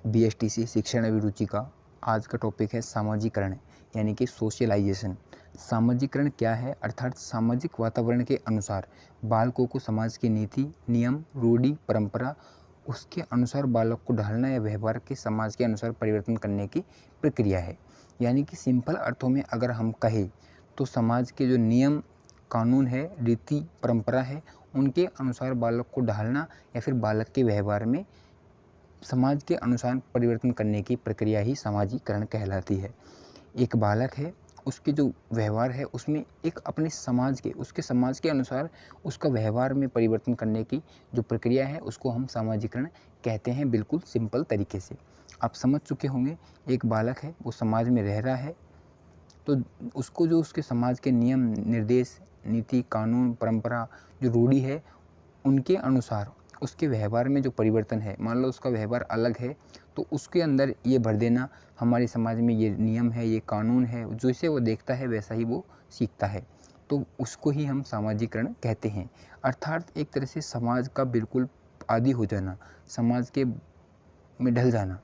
BSTC शिक्षण अभिरुचि का आज का टॉपिक है सामाजिकरण, यानी कि सोशलाइजेशन। सामाजिकरण क्या है? अर्थात सामाजिक वातावरण के अनुसार बालकों को समाज की नीति, नियम, रूढ़ि, परंपरा उसके अनुसार बालक को ढालना या व्यवहार के समाज के अनुसार परिवर्तन करने की प्रक्रिया है। यानी कि सिंपल अर्थों में अगर हम कहें तो समाज के जो नियम कानून है, रीति परंपरा है, उनके अनुसार बालक को ढालना या फिर बालक के व्यवहार में समाज के अनुसार परिवर्तन करने की प्रक्रिया ही सामाजिकरण कहलाती है। एक बालक है, उसके जो व्यवहार है उसमें एक अपने समाज के उसके समाज के अनुसार उसका व्यवहार में परिवर्तन करने की जो प्रक्रिया है उसको हम सामाजिकरण कहते हैं। बिल्कुल सिंपल तरीके से आप समझ चुके होंगे। एक बालक है, वो समाज में रह रहा है, तो उसको जो उसके समाज के नियम, निर्देश, नीति, कानून, परंपरा, जो रूढ़ी है, उनके अनुसार उसके व्यवहार में जो परिवर्तन है, मान लो उसका व्यवहार अलग है तो उसके अंदर ये भर देना, हमारे समाज में ये नियम है, ये कानून है, जैसे वो देखता है वैसा ही वो सीखता है, तो उसको ही हम सामाजिकरण कहते हैं। अर्थात एक तरह से समाज का बिल्कुल आदी हो जाना, समाज के में ढल जाना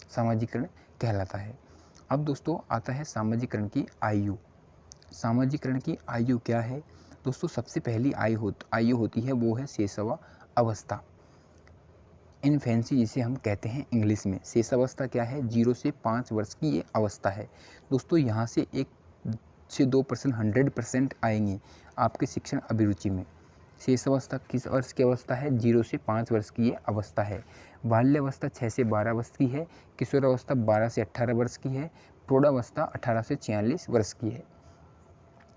सामाजिकरण कहलाता है। अब दोस्तों आता है सामाजिकरण की आयु। सामाजिकरण की आयु क्या है दोस्तों? सबसे पहली आयु होती है वो है शैशव अवस्था, इन्फेंसी जिसे हम कहते हैं इंग्लिश में। शैशव अवस्था क्या है? 0 से 5 वर्ष की ये अवस्था है दोस्तों। यहाँ से 1 से 2% 100% आएंगे आपके शिक्षण अभिरुचि में। शेष अवस्था किस वर्ष की अवस्था है? 0 से 5 वर्ष की ये अवस्था है। बाल्यावस्था 6 से 12 वर्ष की है। किशोरावस्था 12 से 18 वर्ष की है। प्रौढ़ावस्था 18 से 46 वर्ष की है।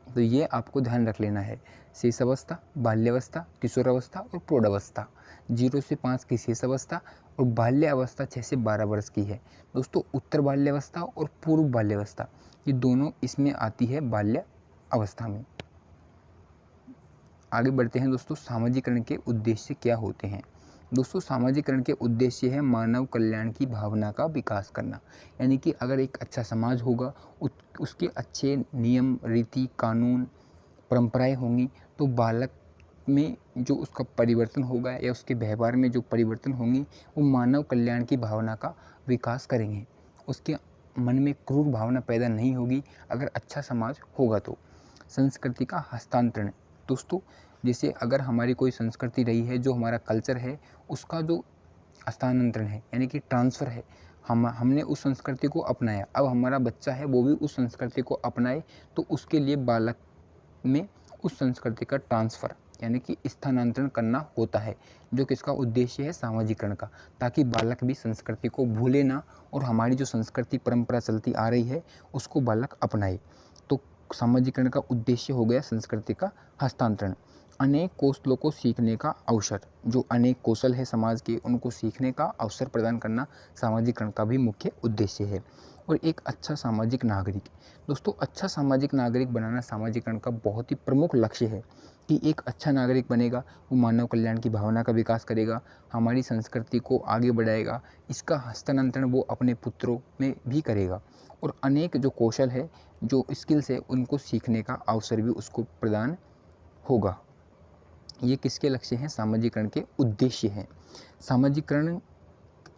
तो ये आपको ध्यान रख लेना है। शेष अवस्था, बाल्यावस्था, किशोरावस्था और प्रौढ़ावस्था। 0 से 5 की शेष अवस्था और बाल्यावस्था 6 से 12 वर्ष की है दोस्तों। उत्तर बाल्यावस्था और पूर्व बाल्यावस्था ये दोनों इसमें आती है बाल्य अवस्था में। आगे बढ़ते हैं दोस्तों। सामाजिकरण के उद्देश्य क्या होते हैं? दोस्तों सामाजिकरण के उद्देश्य है मानव कल्याण की भावना का विकास करना। यानी कि अगर एक अच्छा समाज होगा, उसके अच्छे नियम, रीति, कानून, परंपराएं होंगी, तो बालक में जो उसका परिवर्तन होगा या उसके व्यवहार में जो परिवर्तन होंगे वो मानव कल्याण की भावना का विकास करेंगे। उसके मन में क्रूर भावना पैदा नहीं होगी अगर अच्छा समाज होगा तो। संस्कृति का हस्तांतरण दोस्तों, जैसे अगर हमारी कोई संस्कृति रही है, जो हमारा कल्चर है, उसका जो हस्तांतरण है यानी कि ट्रांसफ़र है, हमने उस संस्कृति को अपनाया, अब हमारा बच्चा है वो भी उस संस्कृति को अपनाए, तो उसके लिए बालक में उस संस्कृति का ट्रांसफ़र यानी कि स्थानांतरण करना होता है, जो किसका उद्देश्य है? सामाजिकरण का, ताकि बालक भी संस्कृति को भूले ना और हमारी जो संस्कृति परंपरा चलती आ रही है उसको बालक अपनाए। तो सामाजिकरण का उद्देश्य हो गया संस्कृति का हस्तांतरण। अनेक कौशलों को सीखने का अवसर, जो अनेक कौशल है समाज के उनको सीखने का अवसर प्रदान करना सामाजिकरण का भी मुख्य उद्देश्य है। और एक अच्छा सामाजिक नागरिक दोस्तों, अच्छा सामाजिक नागरिक बनाना सामाजिकरण का बहुत ही प्रमुख लक्ष्य है कि एक अच्छा नागरिक बनेगा, वो मानव कल्याण की भावना का विकास करेगा, हमारी संस्कृति को आगे बढ़ाएगा, इसका हस्तांतरण वो अपने पुत्रों में भी करेगा और अनेक जो कौशल है, जो स्किल्स है, उनको सीखने का अवसर भी उसको प्रदान होगा। ये किसके लक्ष्य हैं? सामाजिकरण के उद्देश्य हैं। सामाजिकरण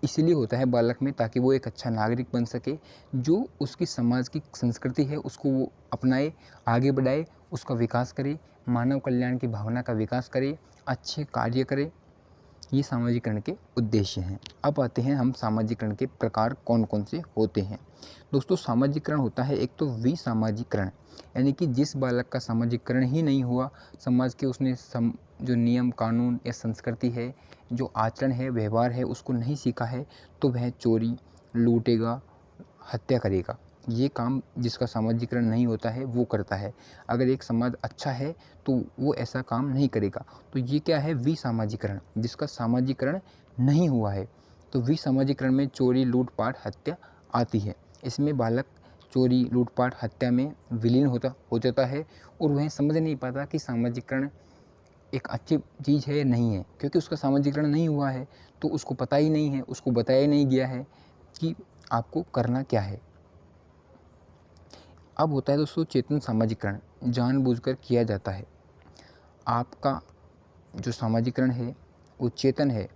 इसलिए होता है बालक में ताकि वो एक अच्छा नागरिक बन सके, जो उसकी समाज की संस्कृति है उसको वो अपनाए, आगे बढ़ाए, उसका विकास करे, मानव कल्याण की भावना का विकास करे, अच्छे कार्य करे। ये सामाजिकरण के उद्देश्य हैं। अब आते हैं हम सामाजिकरण के प्रकार कौन कौन से होते हैं। दोस्तों सामाजिकरण होता है एक तो विसामाजिकरण, यानी कि जिस बालक का सामाजिकरण ही नहीं हुआ, समाज के उसने जो नियम, कानून या संस्कृति है, जो आचरण है, व्यवहार है, उसको नहीं सीखा है, तो वह चोरी, लूटेगा, हत्या करेगा। ये काम जिसका सामाजिकरण नहीं होता है वो करता है। अगर एक समाज अच्छा है तो वो ऐसा काम नहीं करेगा। तो ये क्या है? विसामाजिकरण, जिसका सामाजिकरण नहीं हुआ है। तो विसामाजिकरण में चोरी, लूटपाट, हत्या आती है। इसमें बालक चोरी, लूटपाट, हत्या में विलीन हो जाता है और वह समझ नहीं पाता कि सामाजिकरण एक अच्छी चीज़ है या नहीं है, क्योंकि उसका सामाजिकरण नहीं हुआ है, तो उसको पता ही नहीं है, उसको बताया नहीं गया है कि आपको करना क्या है। अब होता है दोस्तों चेतन सामाजिकरण, जानबूझकर किया जाता है। आपका जो सामाजिकरण है वो चेतन है,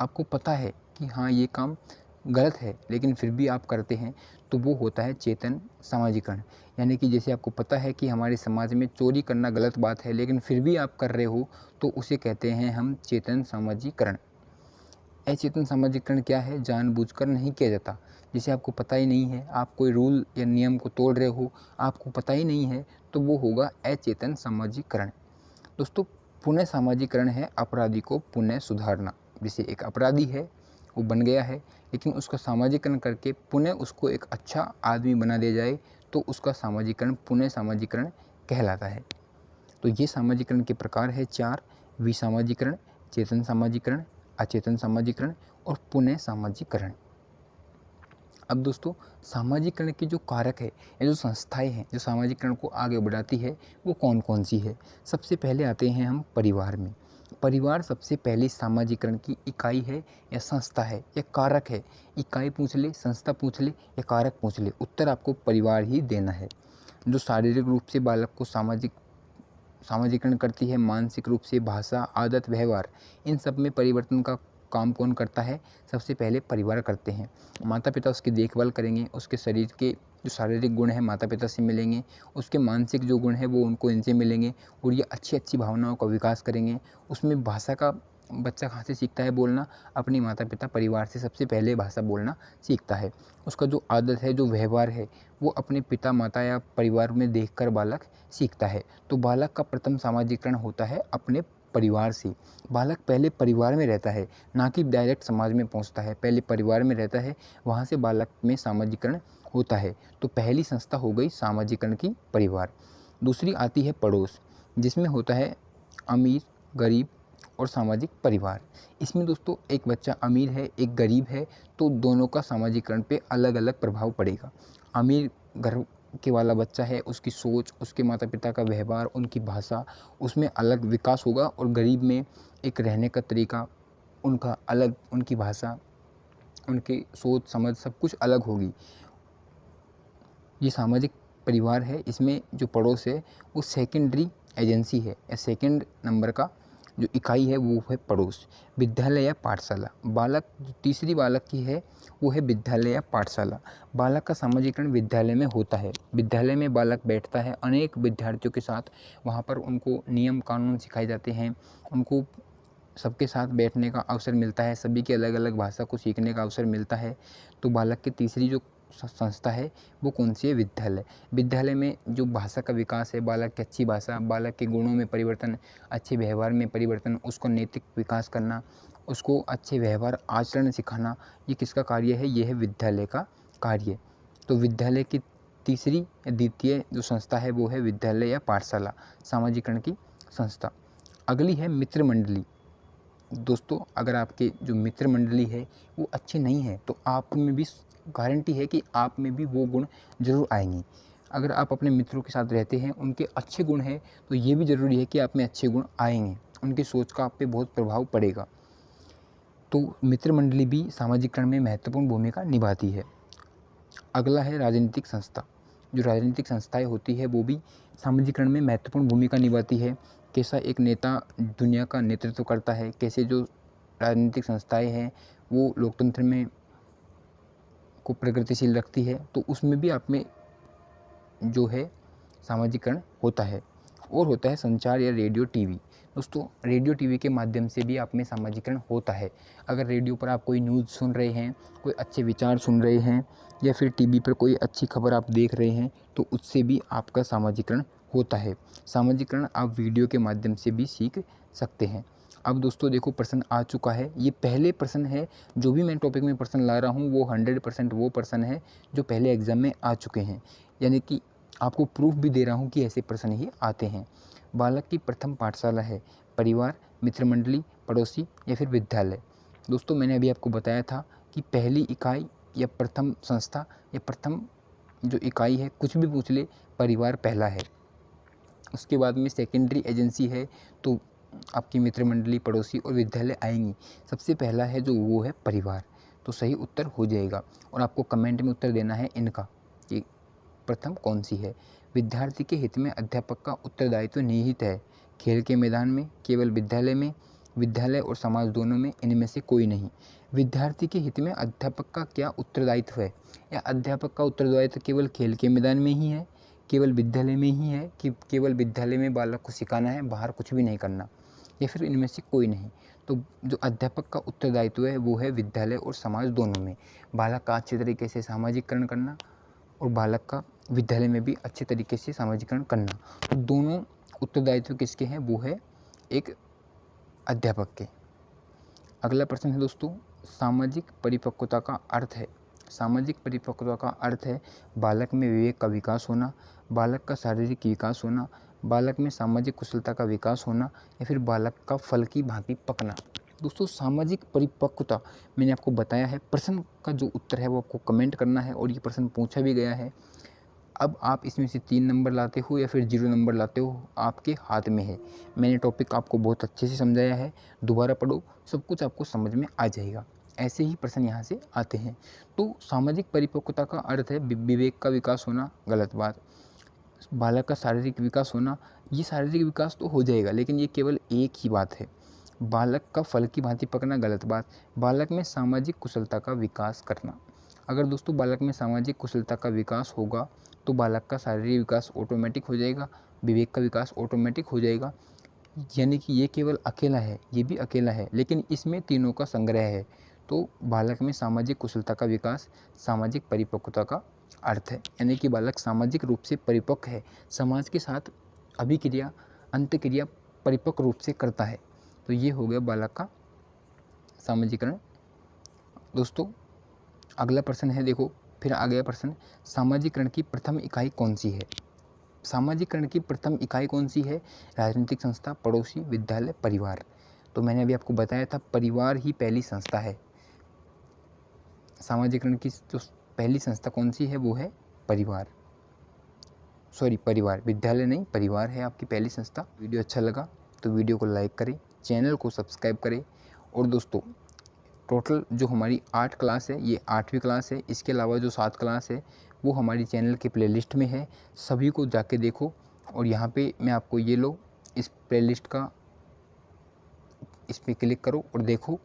आपको पता है कि हाँ ये काम गलत है लेकिन फिर भी आप करते हैं, तो वो होता है चेतन सामाजिकरण। यानी कि जैसे आपको पता है कि हमारे समाज में चोरी करना गलत बात है लेकिन फिर भी आप कर रहे हो, तो उसे कहते हैं हम चेतन सामाजिकरण। अचेतन सामाजिकरण क्या है? जानबूझकर नहीं किया जाता। जैसे आपको पता ही नहीं है, आप कोई रूल या नियम को तोड़ रहे हो, आपको पता ही नहीं है, तो वो होगा अचेतन सामाजिकरण। दोस्तों, पुनः सामाजिकरण है अपराधी को पुनः सुधारना। जैसे एक अपराधी है, वो बन गया है, लेकिन उसका सामाजिकरण करके पुनः उसको एक अच्छा आदमी बना दिया जाए, तो उसका सामाजिकरण पुनः सामाजिकरण कहलाता है। तो ये सामाजिकरण के प्रकार है 4: विसामाजिकरण, चेतन सामाजिकरण, अचेतन सामाजिकरण और पुनः सामाजिकरण। अब दोस्तों, सामाजिकरण के जो कारक है या जो संस्थाएं हैं जो सामाजिकरण को आगे बढ़ाती है, वो कौन कौन सी है? सबसे पहले आते हैं हम परिवार में। परिवार सबसे पहले सामाजिकरण की इकाई है या संस्था है या कारक है। इकाई पूछ ले, संस्था पूछ ले या कारक पूछ ले, उत्तर आपको परिवार ही देना है। जो शारीरिक रूप से बालक को सामाजिकरण करती है, मानसिक रूप से भाषा, आदत, व्यवहार, इन सब में परिवर्तन का काम कौन करता है? सबसे पहले परिवार करते हैं। माता पिता उसकी देखभाल करेंगे, उसके शरीर के जो शारीरिक गुण हैं माता पिता से मिलेंगे, उसके मानसिक जो गुण हैं वो उनको इनसे मिलेंगे और ये अच्छी अच्छी भावनाओं का विकास करेंगे। उसमें भाषा का बच्चा कहाँ से सीखता है बोलना? अपने माता पिता परिवार से सबसे पहले भाषा बोलना सीखता है। उसका जो आदत है, जो व्यवहार है, वो अपने पिता माता या परिवार में देखकर बालक सीखता है। तो बालक का प्रथम सामाजिकरण होता है अपने परिवार से। बालक पहले परिवार में रहता है, ना कि डायरेक्ट समाज में पहुंचता है। पहले परिवार में रहता है, वहां से बालक में सामाजिकरण होता है। तो पहली संस्था हो गई सामाजिकरण की परिवार। दूसरी आती है पड़ोस, जिसमें होता है अमीर, गरीब और सामाजिक परिवार। इसमें दोस्तों एक बच्चा अमीर है, एक गरीब है, तो दोनों का सामाजिकरण पे अलग अलग प्रभाव पड़ेगा। अमीर घर के वाला बच्चा है, उसकी सोच, उसके माता पिता का व्यवहार, उनकी भाषा, उसमें अलग विकास होगा और गरीब में एक रहने का तरीका, उनका अलग, उनकी भाषा, उनकी सोच समझ सब कुछ अलग होगी। ये सामाजिक परिवार है। इसमें जो पड़ोस है वो सेकेंडरी एजेंसी है या सेकेंड नंबर का जो इकाई है वो है पड़ोस। विद्यालय या पाठशाला, बालक जो तीसरी बालक की है वो है विद्यालय या पाठशाला। बालक का सामाजिकरण विद्यालय में होता है। विद्यालय में बालक बैठता है अनेक विद्यार्थियों के साथ, वहाँ पर उनको नियम कानून सिखाए जाते हैं, उनको सबके साथ बैठने का अवसर मिलता है, सभी की अलग अलग भाषा को सीखने का अवसर मिलता है। तो बालक की तीसरी जो संस्था है वो कौन सी है? विद्यालय। विद्यालय में जो भाषा का विकास है, बालक की अच्छी भाषा, बालक के गुणों में परिवर्तन, अच्छे व्यवहार में परिवर्तन, उसको नैतिक विकास करना, उसको अच्छे व्यवहार आचरण सिखाना, ये किसका कार्य है? ये है विद्यालय का कार्य। तो विद्यालय की तीसरी या द्वितीय जो संस्था है वो है विद्यालय या पाठशाला, सामाजिकरण की संस्था। अगली है मित्र मंडली। दोस्तों, अगर आपके जो मित्र मंडली है वो अच्छी नहीं है, तो आप में भी गारंटी है कि आप में भी वो गुण ज़रूर आएंगे। अगर आप अपने मित्रों के साथ रहते हैं, उनके अच्छे गुण हैं, तो ये भी ज़रूरी है कि आप में अच्छे गुण आएंगे, उनकी सोच का आप पे बहुत प्रभाव पड़ेगा। तो मित्र मंडली भी सामाजिकरण में महत्वपूर्ण भूमिका निभाती है। अगला है राजनीतिक संस्था। जो राजनीतिक संस्थाएं होती है वो भी सामाजिकरण में महत्वपूर्ण भूमिका निभाती है। कैसा एक नेता दुनिया का नेतृत्व करता है, कैसे जो राजनीतिक संस्थाएं हैं वो लोकतंत्र में को प्रगतिशील रखती है, तो उसमें भी आप में जो है सामाजिकरण होता है। और होता है संचार या रेडियो टीवी। दोस्तों, रेडियो टीवी के माध्यम से भी आप में सामाजिकरण होता है। अगर रेडियो पर आप कोई न्यूज़ सुन रहे हैं, कोई अच्छे विचार सुन रहे हैं, या फिर टीवी पर कोई अच्छी खबर आप देख रहे हैं, तो उससे भी आपका सामाजिकरण होता है। सामाजिकरण आप वीडियो के माध्यम से भी सीख सकते हैं। अब दोस्तों देखो, प्रश्न आ चुका है। ये पहले प्रश्न है, जो भी मैं टॉपिक में प्रश्न ला रहा हूँ वो 100% वो प्रश्न है जो पहले एग्जाम में आ चुके हैं। यानी कि आपको प्रूफ भी दे रहा हूँ कि ऐसे प्रश्न ही आते हैं। बालक की प्रथम पाठशाला है परिवार, मित्र मंडली, पड़ोसी या फिर विद्यालय। दोस्तों, मैंने अभी आपको बताया था कि पहली इकाई या प्रथम संस्था या प्रथम जो इकाई है, कुछ भी पूछ ले, परिवार पहला है। उसके बाद में सेकेंडरी एजेंसी है, तो आपकी मित्र मंडली, पड़ोसी और विद्यालय आएंगी। सबसे पहला है जो वो है परिवार। तो सही उत्तर हो जाएगा और आपको कमेंट में उत्तर देना है इनका कि प्रथम कौन सी है। विद्यार्थी के हित में अध्यापक का उत्तरदायित्व निहित है। खेल के मैदान में, केवल विद्यालय में, विद्यालय और समाज दोनों में, इनमें से कोई नहीं। विद्यार्थी के हित में अध्यापक का क्या उत्तरदायित्व है? या अध्यापक का उत्तरदायित्व केवल खेल के मैदान में ही है, केवल विद्यालय में ही है, कि केवल विद्यालय में बालक को सिखाना है, बाहर कुछ भी नहीं करना, या फिर इनमें से कोई नहीं? तो जो अध्यापक का उत्तरदायित्व है वो है विद्यालय और समाज दोनों में, बालक का अच्छे तरीके से सामाजिकरण करना और बालक का विद्यालय में भी अच्छे तरीके से सामाजिकरण करना। तो दोनों उत्तरदायित्व किसके हैं? वो है एक अध्यापक के। अगला प्रश्न है दोस्तों, सामाजिक परिपक्वता का अर्थ है। सामाजिक परिपक्वता का अर्थ है बालक में विवेक का विकास होना, बालक का शारीरिक विकास होना, बालक में सामाजिक कुशलता का विकास होना, या फिर बालक का फल की भांति पकना। दोस्तों सामाजिक परिपक्वता मैंने आपको बताया है। प्रश्न का जो उत्तर है वो आपको कमेंट करना है, और ये प्रश्न पूछा भी गया है। अब आप इसमें से 3 नंबर लाते हो या फिर 0 नंबर लाते हो, आपके हाथ में है। मैंने टॉपिक आपको बहुत अच्छे से समझाया है, दोबारा पढ़ो, सब कुछ आपको समझ में आ जाएगा। ऐसे ही प्रश्न यहाँ से आते हैं। तो सामाजिक परिपक्वता का अर्थ है विवेक का विकास होना, गलत बात। बालक का शारीरिक विकास होना, ये शारीरिक विकास तो हो जाएगा, लेकिन ये केवल एक ही बात है। बालक का फल की भांति पकना, गलत बात। बालक में सामाजिक कुशलता का विकास करना। अगर दोस्तों बालक में सामाजिक कुशलता का विकास होगा तो बालक का शारीरिक विकास ऑटोमेटिक हो जाएगा, विवेक का विकास ऑटोमेटिक हो जाएगा। यानी कि ये केवल अकेला है, ये भी अकेला है, लेकिन इसमें तीनों का संग्रह है। तो बालक में सामाजिक कुशलता का विकास सामाजिक परिपक्वता का अर्थ है। यानी कि बालक सामाजिक रूप से परिपक्व है, समाज के साथ अभिक्रिया अंतक्रिया परिपक्व रूप से करता है। तो ये हो गया बालक का सामाजिकरण। दोस्तों अगला प्रश्न है, देखो फिर आ गया प्रश्न, सामाजिकरण की प्रथम इकाई कौन सी है? सामाजिकरण की प्रथम इकाई कौन सी है? राजनीतिक संस्था, पड़ोसी, विद्यालय, परिवार। तो मैंने अभी आपको बताया था परिवार ही पहली संस्था है। सामाजिकरण की जो पहली संस्था कौन सी है वो है परिवार, परिवार, विद्यालय नहीं, परिवार है आपकी पहली संस्था। वीडियो अच्छा लगा तो वीडियो को लाइक करें, चैनल को सब्सक्राइब करें। और दोस्तों टोटल जो हमारी 8 क्लास है, ये 8वीं क्लास है। इसके अलावा जो 7 क्लास है वो हमारी चैनल के प्लेलिस्ट में है, सभी को जाके देखो। और यहाँ पे मैं आपको ये लो, इस प्लेलिस्ट का इस पर क्लिक करो और देखो।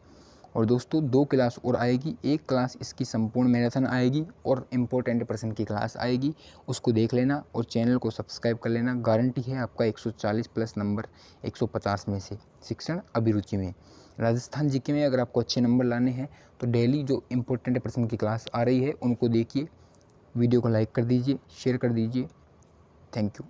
और दोस्तों 2 क्लास और आएगी, एक क्लास इसकी संपूर्ण मैराथन आएगी और इम्पोर्टेंट प्रश्न की क्लास आएगी, उसको देख लेना और चैनल को सब्सक्राइब कर लेना। गारंटी है आपका 140 प्लस नंबर 150 में से शिक्षण अभिरुचि में। राजस्थान जीके में अगर आपको अच्छे नंबर लाने हैं तो डेली जो इम्पोर्टेंट प्रश्न की क्लास आ रही है उनको देखिए, वीडियो को लाइक कर दीजिए, शेयर कर दीजिए। Thank you.